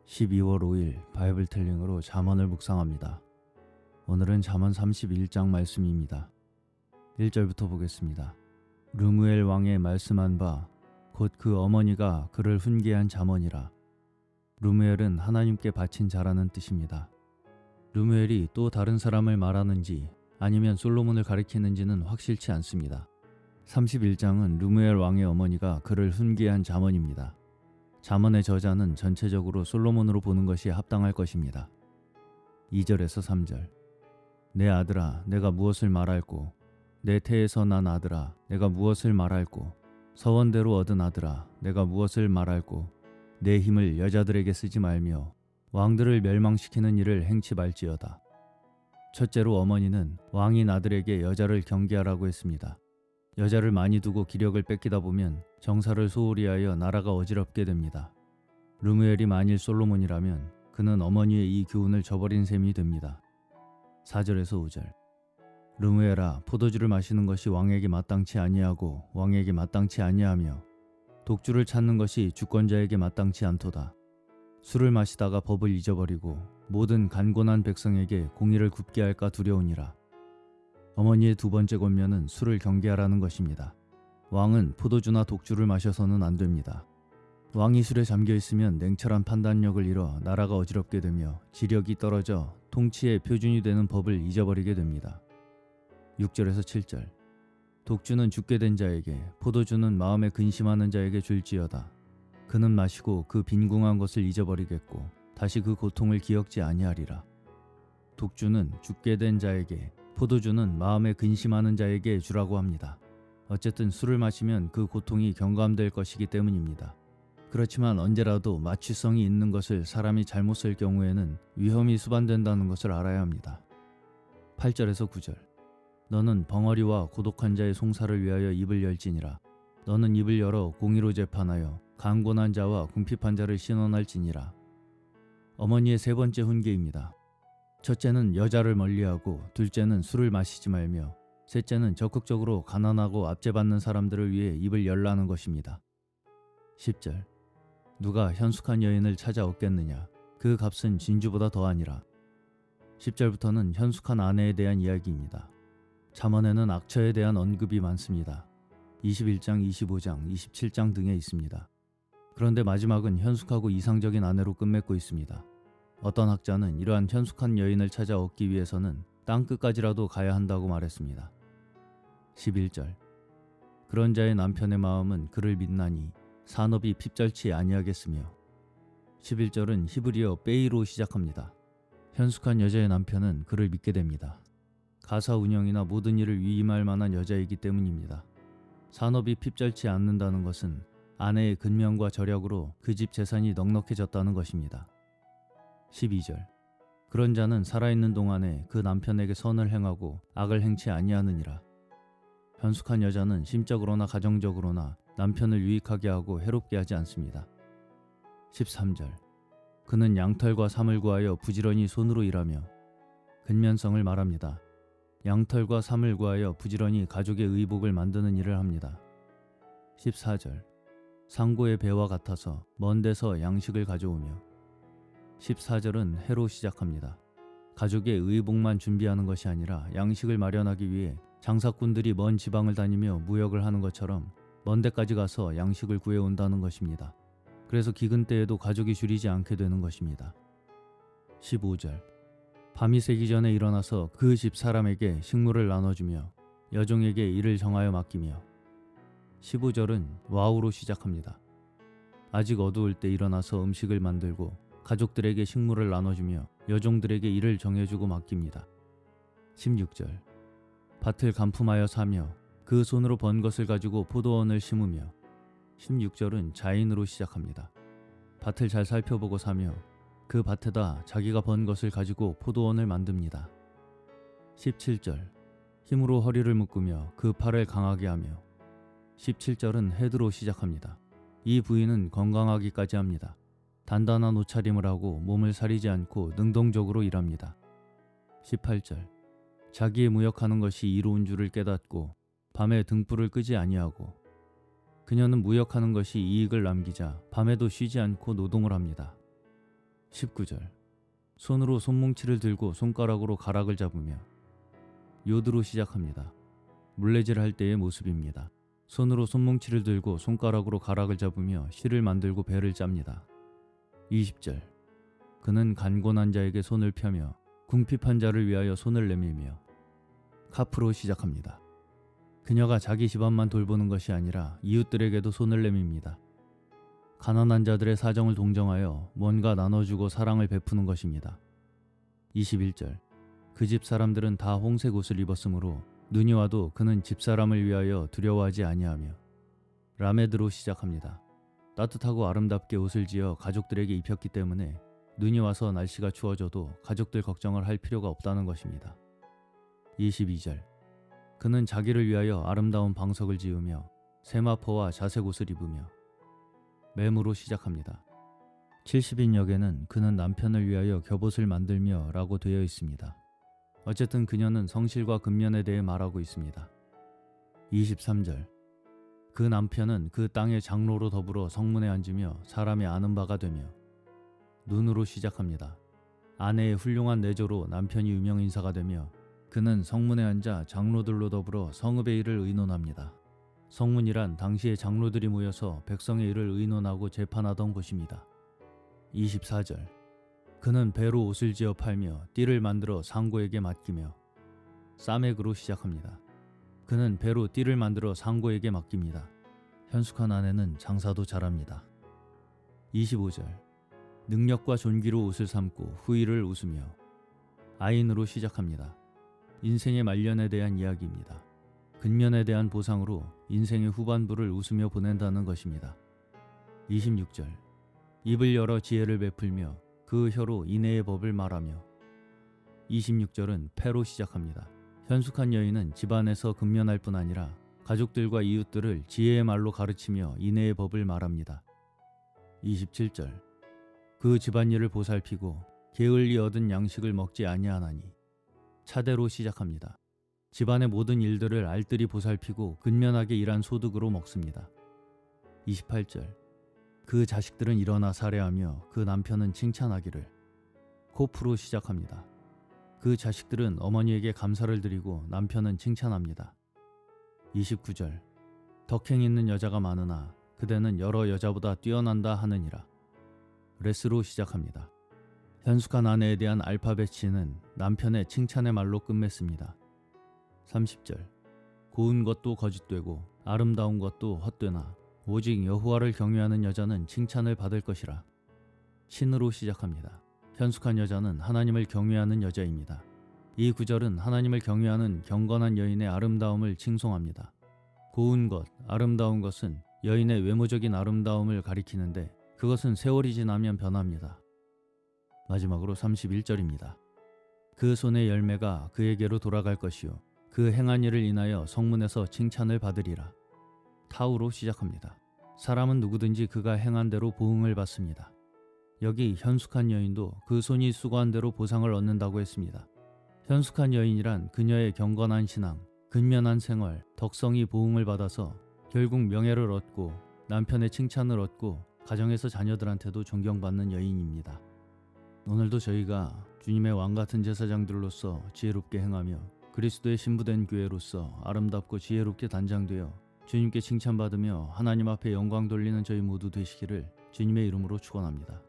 12월 5일 바이블텔링으로 잠언을 묵상합니다. 오늘은 잠언 31장 말씀입니다. 1절부터 보겠습니다. 르무엘 왕의 말씀한 바 곧 그 어머니가 그를 훈계한 잠언이라. 르무엘은 하나님께 바친 자라는 뜻입니다. 르무엘이 또 다른 사람을 말하는지 아니면 솔로몬을 가리키는지는 확실치 않습니다. 31장은 르무엘 왕의 어머니가 그를 훈계한 잠언입니다. 잠언의 저자는 전체적으로 솔로몬으로 보는 것이 합당할 것입니다. 2절에서 3절. 내 아들아, 내가 무엇을 말할꼬? 내 태에서 난 아들아, 내가 무엇을 말할꼬? 서원대로 얻은 아들아, 내가 무엇을 말할꼬? 내 힘을 여자들에게 쓰지 말며 왕들을 멸망시키는 일을 행치 말지어다. 첫째로 어머니는 왕인 아들에게 여자를 경계하라고 했습니다. 여자를 많이 두고 기력을 뺏기다 보면 정사를 소홀히 하여 나라가 어지럽게 됩니다. 르무엘이 만일 솔로몬이라면 그는 어머니의 이 교훈을 저버린 셈이 됩니다. 4절에서 5절. 르무엘아, 포도주를 마시는 것이 왕에게 마땅치 아니하고 왕에게 마땅치 아니하며 독주를 찾는 것이 주권자에게 마땅치 않도다. 술을 마시다가 법을 잊어버리고 모든 간곤한 백성에게 공의를 굽게 할까 두려우니라. 어머니의 두 번째 권면은 술을 경계하라는 것입니다. 왕은 포도주나 독주를 마셔서는 안 됩니다. 왕이 술에 잠겨 있으면 냉철한 판단력을 잃어 나라가 어지럽게 되며 지력이 떨어져 통치의 표준이 되는 법을 잊어버리게 됩니다. 6절에서 7절. 독주는 죽게 된 자에게, 포도주는 마음에 근심하는 자에게 줄지어다. 그는 마시고 그 빈궁한 것을 잊어버리겠고 다시 그 고통을 기억지 아니하리라. 독주는 죽게 된 자에게, 포도주는 마음에 근심하는 자에게 주라고 합니다. 어쨌든 술을 마시면 그 고통이 경감될 것이기 때문입니다. 그렇지만 언제라도 마취성이 있는 것을 사람이 잘못 쓸 경우에는 위험이 수반된다는 것을 알아야 합니다. 8절에서 9절. 너는 벙어리와 고독한 자의 송사를 위하여 입을 열지니라. 너는 입을 열어 공의로 재판하여 강곤한 자와 궁핍한 자를 신원할지니라. 어머니의 세 번째 훈계입니다. 첫째는 여자를 멀리하고, 둘째는 술을 마시지 말며, 셋째는 적극적으로 가난하고 압제받는 사람들을 위해 입을 열라는 것입니다. 10절. 누가 현숙한 여인을 찾아 얻겠느냐? 그 값은 진주보다 더하니라. 10절부터는 현숙한 아내에 대한 이야기입니다. 잠언에는 악처에 대한 언급이 많습니다. 21장, 25장, 27장 등에 있습니다. 그런데 마지막은 현숙하고 이상적인 아내로 끝맺고 있습니다. 어떤 학자는 이러한 현숙한 여인을 찾아 얻기 위해서는 땅끝까지라도 가야 한다고 말했습니다. 11절. 그런 자의 남편의 마음은 그를 믿나니 산업이 핍절치 아니하겠으며. 11절은 히브리어 베이로 시작합니다. 현숙한 여자의 남편은 그를 믿게 됩니다. 가사 운영이나 모든 일을 위임할 만한 여자이기 때문입니다. 산업이 핍절치 않는다는 것은 아내의 근면과 절약으로 그 집 재산이 넉넉해졌다는 것입니다. 12절. 그런 자는 살아있는 동안에 그 남편에게 선을 행하고 악을 행치 아니하느니라. 현숙한 여자는 심적으로나 가정적으로나 남편을 유익하게 하고 해롭게 하지 않습니다. 13절. 그는 양털과 삼을 구하여 부지런히 손으로 일하며. 근면성을 말합니다. 양털과 삼을 구하여 부지런히 가족의 의복을 만드는 일을 합니다. 14절. 상고의 배와 같아서 먼 데서 양식을 가져오며. 14절은 해로 시작합니다. 가족의 의복만 준비하는 것이 아니라 양식을 마련하기 위해 장사꾼들이 먼 지방을 다니며 무역을 하는 것처럼 먼 데까지 가서 양식을 구해온다는 것입니다. 그래서 기근 때에도 가족이 줄이지 않게 되는 것입니다. 15절. 밤이 새기 전에 일어나서 그 집 사람에게 식물을 나눠주며 여종에게 일을 정하여 맡기며. 15절은 와우로 시작합니다. 아직 어두울 때 일어나서 음식을 만들고 가족들에게 식물을 나눠주며 여종들에게 일을 정해주고 맡깁니다. 16절. 밭을 간품하여 사며 그 손으로 번 것을 가지고 포도원을 심으며. 16절은 자인으로 시작합니다. 밭을 잘 살펴보고 사며 그 밭에다 자기가 번 것을 가지고 포도원을 만듭니다. 17절. 힘으로 허리를 묶으며 그 팔을 강하게 하며. 17절은 헤드로 시작합니다. 이 부위는 건강하기까지 합니다. 단단한 옷차림을 하고 몸을 사리지 않고 능동적으로 일합니다. 18절. 자기의 무역하는 것이 이로운 줄을 깨닫고 밤에 등불을 끄지 아니하고. 그녀는 무역하는 것이 이익을 남기자 밤에도 쉬지 않고 노동을 합니다. 19절. 손으로 손뭉치를 들고 손가락으로 가락을 잡으며. 요드로 시작합니다. 물레질 할 때의 모습입니다. 손으로 손뭉치를 들고 손가락으로 가락을 잡으며 실을 만들고 배를 짭니다. 20절. 그는 간곤한 자에게 손을 펴며 궁핍한 자를 위하여 손을 내밀며. 카프로 시작합니다. 그녀가 자기 집안만 돌보는 것이 아니라 이웃들에게도 손을 내밉니다. 가난한 자들의 사정을 동정하여 뭔가 나눠주고 사랑을 베푸는 것입니다. 21절. 그 집 사람들은 다 홍색 옷을 입었으므로 눈이 와도 그는 집사람을 위하여 두려워하지 아니하며. 라메드로 시작합니다. 따뜻하고 아름답게 옷을 지어 가족들에게 입혔기 때문에 눈이 와서 날씨가 추워져도 가족들 걱정을 할 필요가 없다는 것입니다. 22절. 그는 자기를 위하여 아름다운 방석을 지으며 세마포와 자색 옷을 입으며. 매무로 시작합니다. 70인역에는 그는 남편을 위하여 겹옷을 만들며 라고 되어 있습니다. 어쨌든 그녀는 성실과 근면에 대해 말하고 있습니다. 23절. 그 남편은 그 땅의 장로로 더불어 성문에 앉으며 사람이 아는 바가 되며. 눈으로 시작합니다. 아내의 훌륭한 내조로 남편이 유명 인사가 되며 그는 성문에 앉아 장로들로 더불어 성읍의 일을 의논합니다. 성문이란 당시의 장로들이 모여서 백성의 일을 의논하고 재판하던 곳입니다. 24절. 그는 배로 옷을 지어 팔며 띠를 만들어 상고에게 맡기며. 사맥으로 시작합니다. 그는 배로 띠를 만들어 상고에게 맡깁니다. 현숙한 아내는 장사도 잘합니다. 25절. 능력과 존귀로 옷을 삼고 후일을 웃으며. 아인으로 시작합니다. 인생의 말년에 대한 이야기입니다. 근면에 대한 보상으로 인생의 후반부를 웃으며 보낸다는 것입니다. 26절. 입을 열어 지혜를 베풀며 그 혀로 인애의 법을 말하며. 26절은 패로 시작합니다. 현숙한 여인은 집안에서 근면할 뿐 아니라 가족들과 이웃들을 지혜의 말로 가르치며 인애의 법을 말합니다. 27절. 그 집안일을 보살피고 게을리 얻은 양식을 먹지 아니하나니. 차대로 시작합니다. 집안의 모든 일들을 알뜰히 보살피고 근면하게 일한 소득으로 먹습니다. 28절. 그 자식들은 일어나 살해하며 그 남편은 칭찬하기를. 코프로 시작합니다. 그 자식들은 어머니에게 감사를 드리고 남편은 칭찬합니다. 29절. 덕행 있는 여자가 많으나 그대는 여러 여자보다 뛰어난다 하느니라. 레스로 시작합니다. 현숙한 아내에 대한 알파벳치는 남편의 칭찬의 말로 끝맺습니다. 30절. 고운 것도 거짓되고 아름다운 것도 헛되나 오직 여호와를 경외하는 여자는 칭찬을 받을 것이라. 신으로 시작합니다. 현숙한 여자는 하나님을 경외하는 여자입니다. 이 구절은 하나님을 경외하는 경건한 여인의 아름다움을 칭송합니다. 고운 것, 아름다운 것은 여인의 외모적인 아름다움을 가리키는데 그것은 세월이 지나면 변합니다. 마지막으로 31절입니다. 그 손의 열매가 그에게로 돌아갈 것이요 그 행한 일을 인하여 성문에서 칭찬을 받으리라. 타우로 시작합니다. 사람은 누구든지 그가 행한 대로 보응을 받습니다. 여기 현숙한 여인도 그 손이 수고한 대로 보상을 얻는다고 했습니다. 현숙한 여인이란 그녀의 경건한 신앙, 근면한 생활, 덕성이 보응을 받아서 결국 명예를 얻고 남편의 칭찬을 얻고 가정에서 자녀들한테도 존경받는 여인입니다. 오늘도 저희가 주님의 왕같은 제사장들로서 지혜롭게 행하며 그리스도의 신부된 교회로서 아름답고 지혜롭게 단장되어 주님께 칭찬받으며 하나님 앞에 영광 돌리는 저희 모두 되시기를 주님의 이름으로 축원합니다.